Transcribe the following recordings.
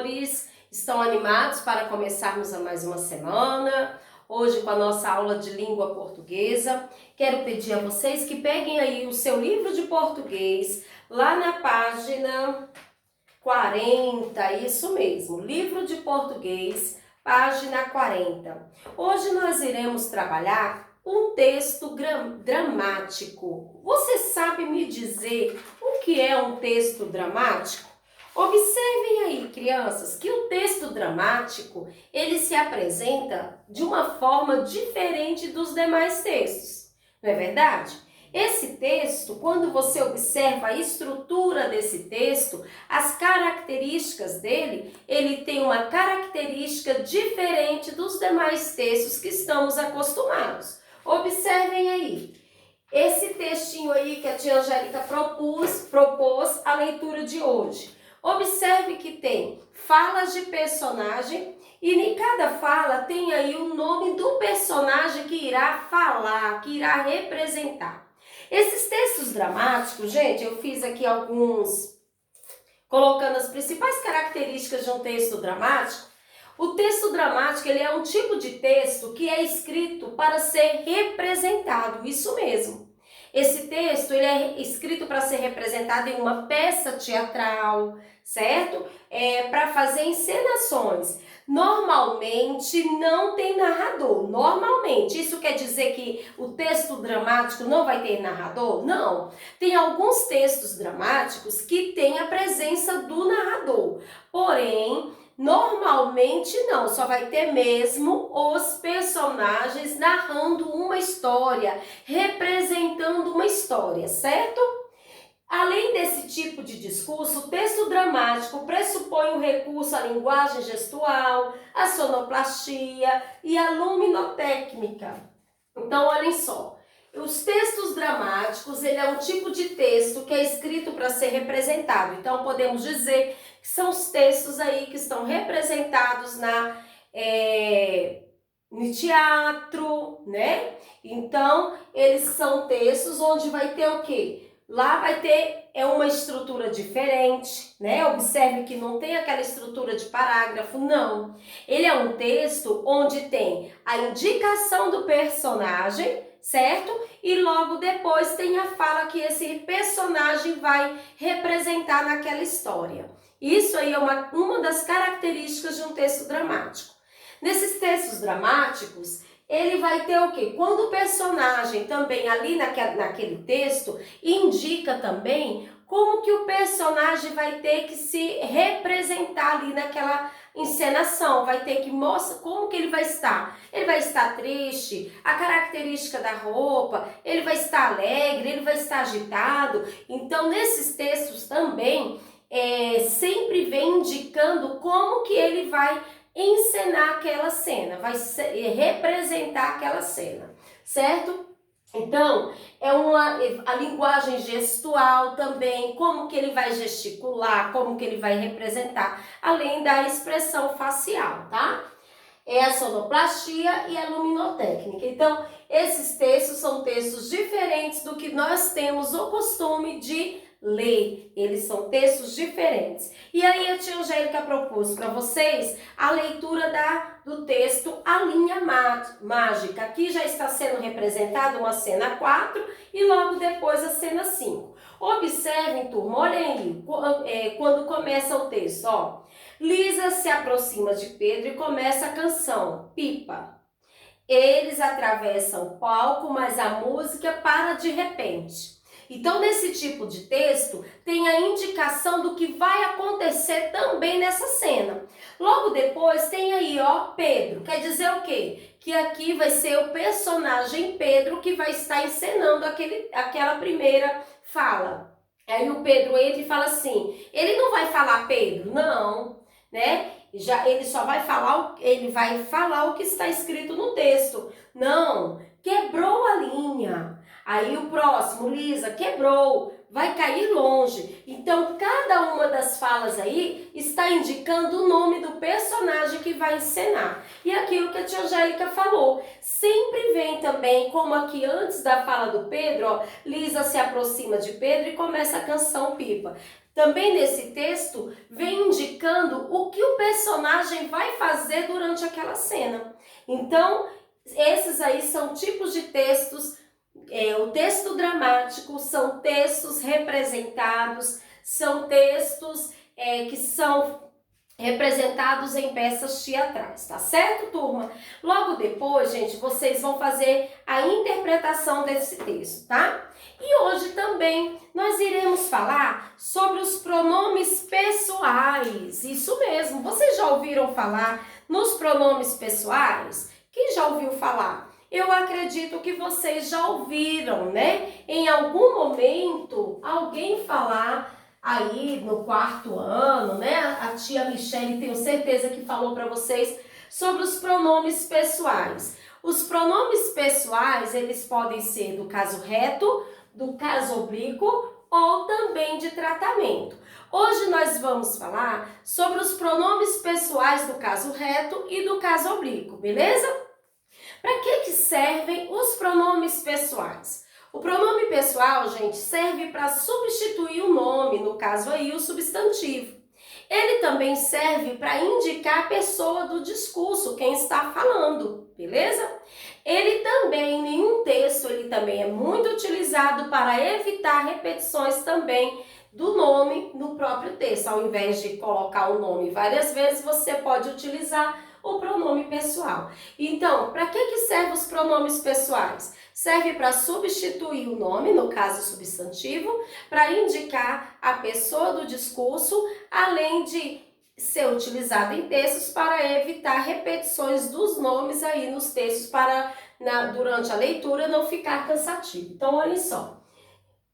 professores estão animados para começarmos a mais uma semana. Hoje com a nossa aula de língua portuguesa. Quero pedir a vocês que peguem aí o seu livro de português, lá na página 40, isso mesmo, livro de português, página 40. Hoje nós iremos trabalhar um texto dramático. Você sabe me dizer o que é um texto dramático? Observem aí, crianças, que o texto dramático, ele se apresenta de uma forma diferente dos demais textos, não é verdade? Esse texto, quando você observa a estrutura desse texto, as características dele, ele tem uma característica diferente dos demais textos que estamos acostumados. Observem aí. Esse textinho aí que a tia Angélica propôs a leitura de hoje. Observe que tem falas de personagem e em cada fala tem aí o nome do personagem que irá falar, que irá representar. Esses textos dramáticos, gente, eu fiz aqui alguns, colocando as principais características de um texto dramático. O texto dramático, ele é um tipo de texto que é escrito para ser representado, isso mesmo. Esse texto, ele é escrito para ser representado em uma peça teatral, certo? Para fazer encenações. Normalmente não tem narrador, normalmente. Isso quer dizer que o texto dramático não vai ter narrador? Não. Tem alguns textos dramáticos que têm a presença do narrador, porém, normalmente não, só vai ter mesmo os personagens narrando uma história, representando uma história, certo? Além desse tipo de discurso, o texto dramático pressupõe o recurso à linguagem gestual, à sonoplastia e à luminotécnica. Então, olhem só, os textos dramáticos, ele é um tipo de texto que é escrito para ser representado. Então, podemos dizer que são os textos aí que estão representados no teatro, né? Então, eles são textos onde vai ter o quê? Lá vai ter uma estrutura diferente, né? Observe que não tem aquela estrutura de parágrafo, não. Ele é um texto onde tem a indicação do personagem, certo? E logo depois tem a fala que esse personagem vai representar naquela história. Isso aí é uma das características de um texto dramático. Nesses textos dramáticos, ele vai ter o quê? Quando o personagem também ali naquele texto indica também como que o personagem vai ter que se representar ali naquela encenação, vai ter que mostrar como que ele vai estar. Ele vai estar triste, a característica da roupa, ele vai estar alegre, ele vai estar agitado. Então, nesses textos também, sempre vem indicando como que ele vai encenar aquela cena, vai representar aquela cena, certo? Então, a linguagem gestual também, como que ele vai gesticular, como que ele vai representar, além da expressão facial, tá? É a sonoplastia e a luminotécnica. Então, esses textos são textos diferentes do que nós temos o costume de ler. Eles são textos diferentes. E aí a tia Angélica propôs para vocês a leitura do texto A Linha Mágica. Aqui já está sendo representada uma cena 4 e logo depois a cena 5. Observem, turma, olhem aí, quando começa o texto, ó. Lisa se aproxima de Pedro e começa a canção, Pipa. Eles atravessam o palco, mas a música para de repente. Então, nesse tipo de texto, tem a indicação do que vai acontecer também nessa cena. Logo depois tem aí, ó, Pedro. Quer dizer o quê? Que aqui vai ser o personagem Pedro que vai estar encenando aquela primeira fala. Aí o Pedro entra e fala assim, ele não vai falar Pedro, não, né? Ele só vai falar, ele vai falar o que está escrito no texto. Não, quebrou a linha. Aí o próximo, Lisa, quebrou, vai cair longe. Então, cada uma das falas aí está indicando o nome do personagem que vai encenar. E aquilo que a tia Angélica falou, sempre vem também, como aqui antes da fala do Pedro, ó, Lisa se aproxima de Pedro e começa a canção Pipa. Também nesse texto vem indicando o que o personagem vai fazer durante aquela cena. Então, esses aí são tipos de textos. O texto dramático são textos representados, são textos que são representados em peças teatrais, tá certo, turma? Logo depois, gente, vocês vão fazer a interpretação desse texto, tá? E hoje também nós iremos falar sobre os pronomes pessoais. Isso mesmo, vocês já ouviram falar nos pronomes pessoais? Quem já ouviu falar? Eu acredito que vocês já ouviram, né? Em algum momento, alguém falar aí no 4º ano, né? A tia Michele, tenho certeza que falou para vocês sobre os pronomes pessoais. Os pronomes pessoais, eles podem ser do caso reto, do caso oblíquo ou também de tratamento. Hoje nós vamos falar sobre os pronomes pessoais do caso reto e do caso oblíquo, beleza? Para que servem os pronomes pessoais? O pronome pessoal, gente, serve para substituir o nome, no caso aí o substantivo. Ele também serve para indicar a pessoa do discurso, quem está falando, beleza? Ele também, em nenhum texto, ele também é muito utilizado para evitar repetições também do nome no próprio texto. Ao invés de colocar o nome várias vezes, você pode utilizar o pronome pessoal. Então, para que servem os pronomes pessoais? Serve para substituir o nome, no caso substantivo, para indicar a pessoa do discurso, além de ser utilizado em textos para evitar repetições dos nomes aí nos textos durante a leitura não ficar cansativo. Então, olha só.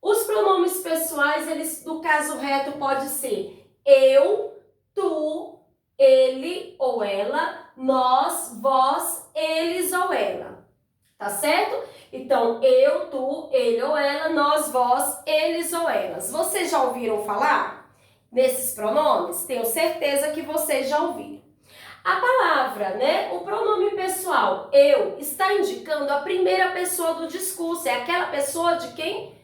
Os pronomes pessoais, eles, no caso reto, pode ser eu, tu, ele ou ela, nós, vós, eles ou ela. Tá certo? Então, eu, tu, ele ou ela, nós, vós, eles ou elas. Vocês já ouviram falar nesses pronomes? Tenho certeza que vocês já ouviram. A palavra, né? O pronome pessoal, eu, está indicando a primeira pessoa do discurso. É aquela pessoa de quem?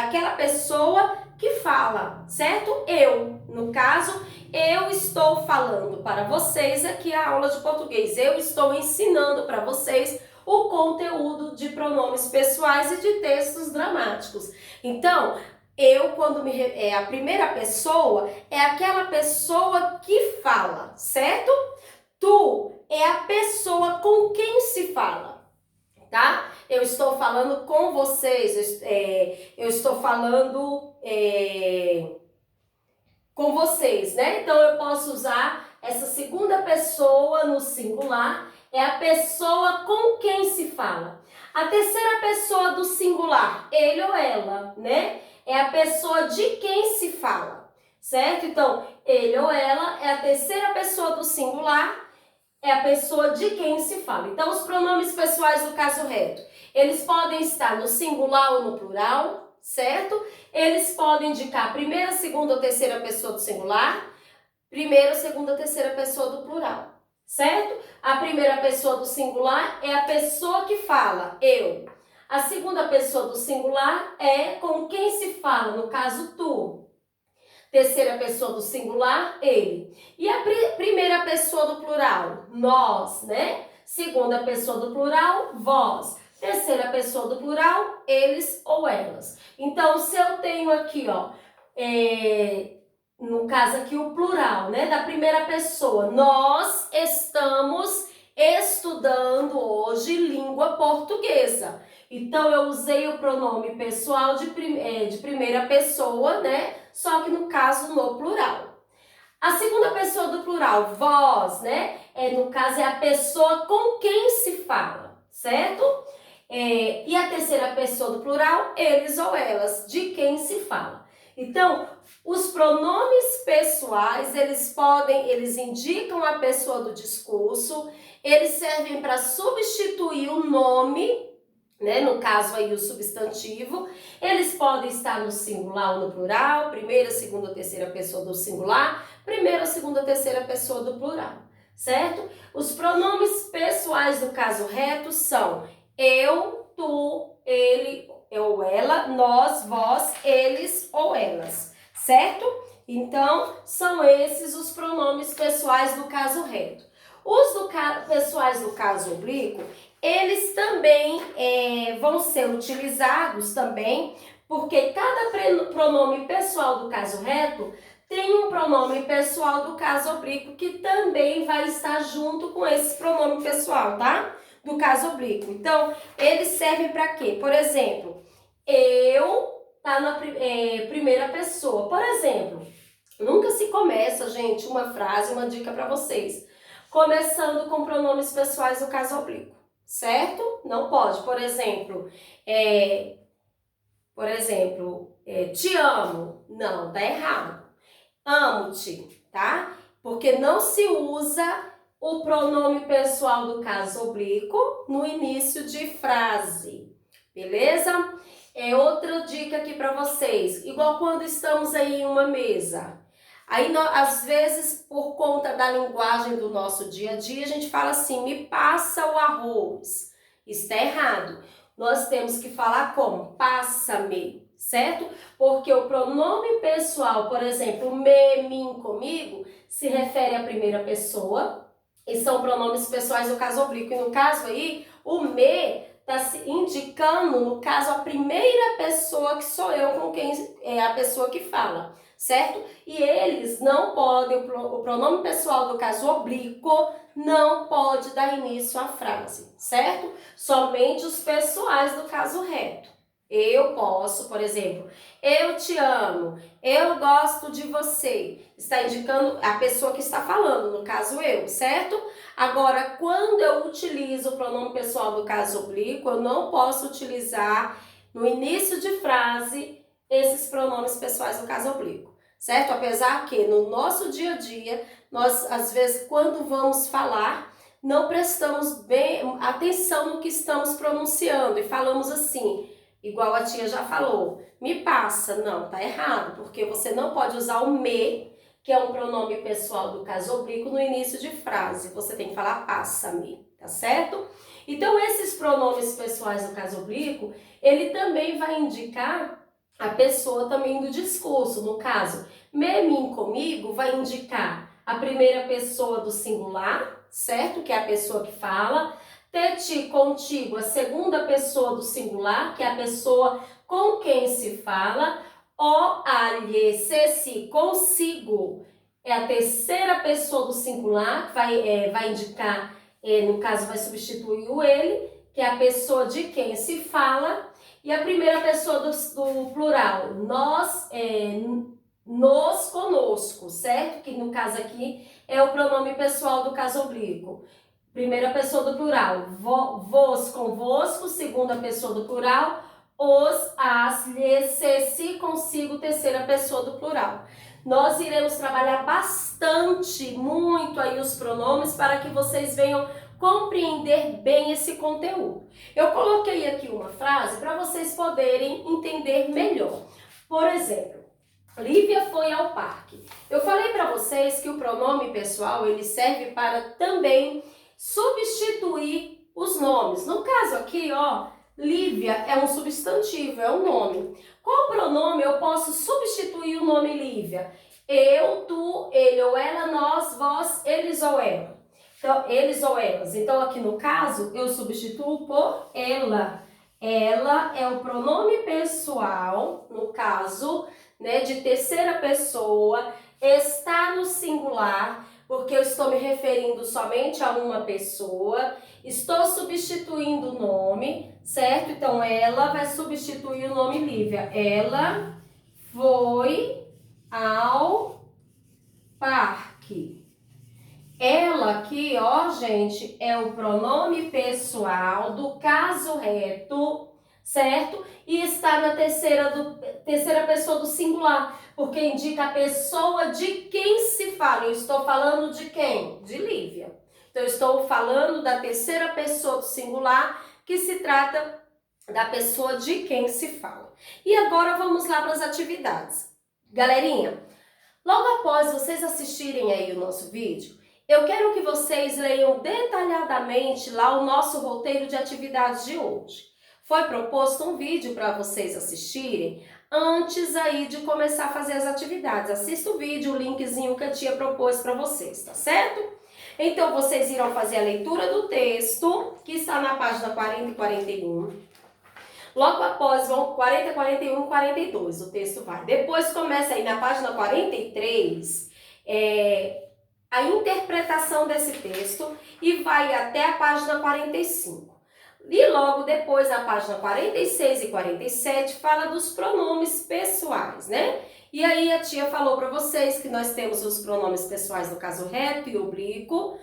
Aquela pessoa que fala, certo? Eu, no caso, eu estou falando para vocês aqui a aula de português. Eu estou ensinando para vocês o conteúdo de pronomes pessoais e de textos dramáticos. Então, eu, quando a primeira pessoa, é aquela pessoa que fala, certo? Tu é a pessoa com quem se fala, tá? Eu estou falando com vocês, eu estou falando com vocês, né? Então, eu posso usar essa segunda pessoa no singular, é a pessoa com quem se fala. A terceira pessoa do singular, ele ou ela, né? É a pessoa de quem se fala, certo? Então, ele ou ela é a terceira pessoa do singular, é a pessoa de quem se fala. Então, os pronomes pessoais do caso reto, eles podem estar no singular ou no plural, certo? Eles podem indicar a primeira, segunda ou terceira pessoa do singular, primeira, segunda, terceira pessoa do plural, certo? A primeira pessoa do singular é a pessoa que fala, eu. A segunda pessoa do singular é com quem se fala, no caso, tu. Terceira pessoa do singular, ele. E a primeira pessoa do plural, nós, né? Segunda pessoa do plural, vós. Terceira pessoa do plural, eles ou elas. Então, se eu tenho aqui, ó, no caso aqui o plural, né? Da primeira pessoa, nós estamos estudando hoje língua portuguesa. Então, eu usei o pronome pessoal de primeira pessoa, né? Só que no caso no plural. A segunda pessoa do plural, vós, né? No caso é a pessoa com quem se fala, certo? E a terceira pessoa do plural, eles ou elas, de quem se fala. Então, os pronomes pessoais, eles indicam a pessoa do discurso, eles servem para substituir o nome, né? No caso aí o substantivo, eles podem estar no singular ou no plural, primeira, segunda, terceira pessoa do singular, primeira, segunda, terceira pessoa do plural, certo? Os pronomes pessoais do caso reto são eu, tu, ele ou ela, nós, vós, eles ou elas, certo? Então, são esses os pronomes pessoais do caso reto. Os pessoais do caso oblíquo, eles também vão ser utilizados também, porque cada pronome pessoal do caso reto tem um pronome pessoal do caso oblíquo que também vai estar junto com esse pronome pessoal, tá? Do caso oblíquo. Então, eles servem para quê? Por exemplo, eu tá na primeira pessoa. Por exemplo, nunca se começa, gente, uma frase, uma dica para vocês, começando com pronomes pessoais do caso oblíquo, certo? Não pode. Por exemplo, te amo. Não, tá errado. Amo-te, tá? Porque não se usa o pronome pessoal do caso oblíquo no início de frase, beleza? Outra dica aqui para vocês, igual quando estamos aí em uma mesa. Aí, às vezes, por conta da linguagem do nosso dia a dia, a gente fala assim, me passa o arroz. Isso é errado. Nós temos que falar como? Passa-me, certo? Porque o pronome pessoal, por exemplo, me, mim, comigo, se refere à primeira pessoa e são pronomes pessoais do caso oblíquo. E no caso aí, o me está se indicando, no caso, a primeira pessoa que sou eu, com quem é a pessoa que fala, certo? E eles não podem, o pronome pessoal do caso oblíquo não pode dar início à frase, certo? Somente os pessoais do caso reto. Eu posso, por exemplo, eu te amo, eu gosto de você. Está indicando a pessoa que está falando, no caso eu, certo? Agora, quando eu utilizo o pronome pessoal do caso oblíquo, eu não posso utilizar no início de frase esses pronomes pessoais do caso oblíquo, certo? Apesar que no nosso dia a dia, nós, às vezes, quando vamos falar, não prestamos bem atenção no que estamos pronunciando e falamos assim, igual a tia já falou, me passa. Não, tá errado, porque você não pode usar o me, que é um pronome pessoal do caso oblíquo, no início de frase. Você tem que falar passa-me, tá certo? Então, esses pronomes pessoais do caso oblíquo, ele também vai indicar a pessoa também do discurso. No caso, me, mim, comigo, vai indicar a primeira pessoa do singular, certo? Que é a pessoa que fala. Te, contigo, a segunda pessoa do singular, que é a pessoa com quem se fala. O, alhe, se, si, consigo, é a terceira pessoa do singular, que vai indicar, no caso vai substituir o ele, que é a pessoa de quem se fala. E a primeira pessoa do plural, nós, nos, conosco, certo? Que no caso aqui é o pronome pessoal do caso oblíquo. Primeira pessoa do plural, vos, convosco. Segunda pessoa do plural, os, as, lhes, se, si, consigo. Terceira pessoa do plural. Nós iremos trabalhar bastante, muito aí os pronomes para que vocês venham compreender bem esse conteúdo. Eu coloquei aqui uma frase para vocês poderem entender melhor. Por exemplo, Lívia foi ao parque. Eu falei para vocês que o pronome pessoal ele serve para também substituir os nomes. No caso aqui, ó, Lívia é um substantivo, é um nome. Qual pronome eu posso substituir o nome Lívia? Eu, tu, ele ou ela, nós, vós, eles ou ela. Então, eles ou elas. Então, aqui no caso, eu substituo por ela. Ela é o pronome pessoal, no caso, né, de terceira pessoa, está no singular, porque eu estou me referindo somente a uma pessoa, estou substituindo o nome, certo? Então, ela vai substituir o nome Lívia. Ela foi ao parque. Ela aqui, ó, gente, é o pronome pessoal do caso reto, certo? E está na terceira pessoa do singular, porque indica a pessoa de quem se fala. Eu estou falando de quem? De Lívia. Então, eu estou falando da terceira pessoa do singular, que se trata da pessoa de quem se fala. E agora vamos lá para as atividades. Galerinha, logo após vocês assistirem aí o nosso vídeo, eu quero que vocês leiam detalhadamente lá o nosso roteiro de atividades de hoje. Foi proposto um vídeo para vocês assistirem antes aí de começar a fazer as atividades. Assista o vídeo, o linkzinho que a tia propôs para vocês, tá certo? Então, vocês irão fazer a leitura do texto, que está na página 40 e 41. Logo após, vão 40, 41 e 42, o texto vai. Depois começa aí na página 43, a interpretação desse texto e vai até a página 45. E logo depois, na página 46 e 47, fala dos pronomes pessoais, né? E aí a tia falou para vocês que nós temos os pronomes pessoais no caso reto e oblíquo,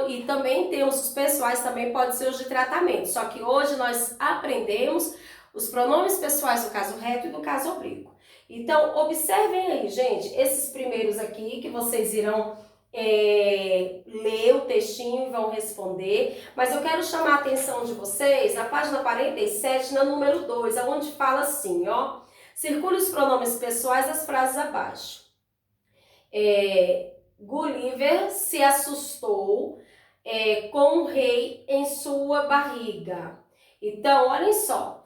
e também temos os pessoais, também pode ser os de tratamento. Só que hoje nós aprendemos os pronomes pessoais do caso reto e do caso oblíquo. Então, observem aí, gente, esses primeiros aqui que vocês irão ler o textinho e vão responder, mas eu quero chamar a atenção de vocês na página 47, na número 2, onde fala assim, ó, circule os pronomes pessoais das frases abaixo. Gulliver se assustou com o rei em sua barriga. Então, olhem só,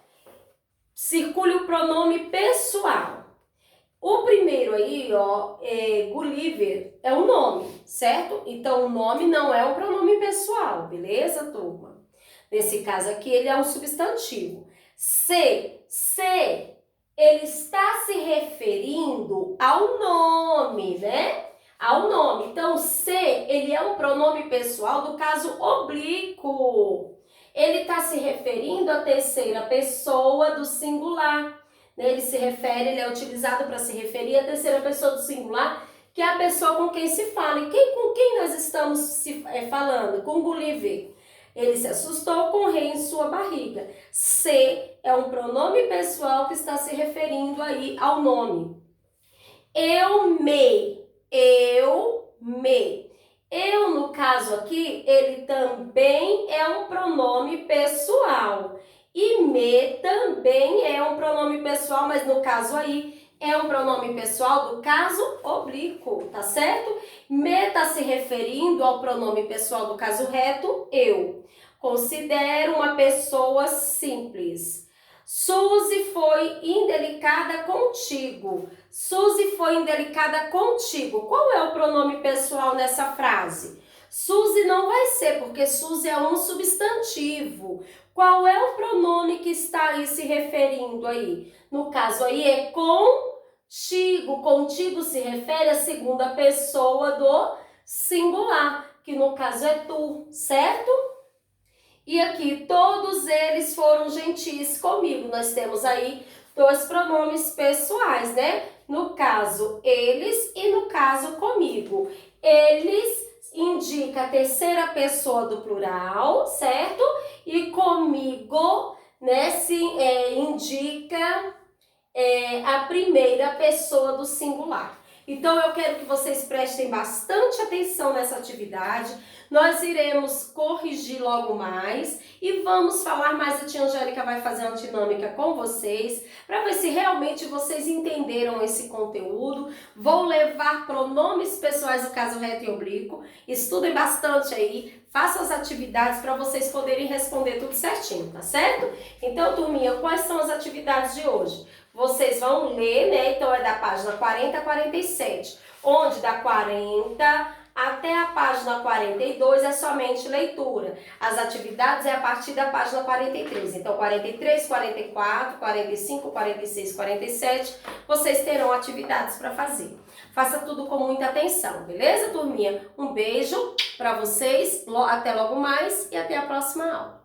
circule o pronome pessoal. O primeiro aí, ó, Gulliver, é um nome, certo? Então, o nome não é um pronome pessoal, beleza, turma? Nesse caso aqui, ele é um substantivo. Se, ele está se referindo ao nome, né? Ao nome. Então, se, ele é um pronome pessoal do caso oblíquo. Ele está se referindo à terceira pessoa do singular. Ele se refere, ele é utilizado para se referir à terceira pessoa do singular, que é a pessoa com quem se fala. E com quem nós estamos falando? Com Gulliver. Ele se assustou com o rei em sua barriga. Se é um pronome pessoal que está se referindo aí ao nome. Eu, me. Eu, no caso aqui, ele também é um pronome pessoal. E me também é um pronome pessoal, mas no caso aí é um pronome pessoal do caso oblíquo, tá certo? Me está se referindo ao pronome pessoal do caso reto, eu. Considero uma pessoa simples. Suzy foi indelicada contigo. Suzy foi indelicada contigo. Qual é o pronome pessoal nessa frase? Suzy não vai ser, porque Suzy é um substantivo. Qual é o pronome que está aí se referindo aí? No caso aí é contigo. Contigo se refere à segunda pessoa do singular, que no caso é tu, certo? E aqui, todos eles foram gentis comigo. Nós temos aí dois pronomes pessoais, né? No caso, eles e no caso, comigo. Eles indica a terceira pessoa do plural, certo? E comigo, né, indica a primeira pessoa do singular. Então, eu quero que vocês prestem bastante atenção nessa atividade. Nós iremos corrigir logo mais e vamos falar mais. A tia Angélica vai fazer uma dinâmica com vocês para ver se realmente vocês entenderam esse conteúdo. Vou levar pronomes pessoais do caso reto e oblíquo. Estudem bastante aí, façam as atividades para vocês poderem responder tudo certinho, tá certo? Então, turminha, quais são as atividades de hoje? Vocês vão ler, né? Então, é da página 40 a 47, onde da 40 até a página 42 é somente leitura. As atividades é a partir da página 43. Então, 43, 44, 45, 46, 47, vocês terão atividades para fazer. Faça tudo com muita atenção, beleza, turminha? Um beijo para vocês, até logo mais e até a próxima aula.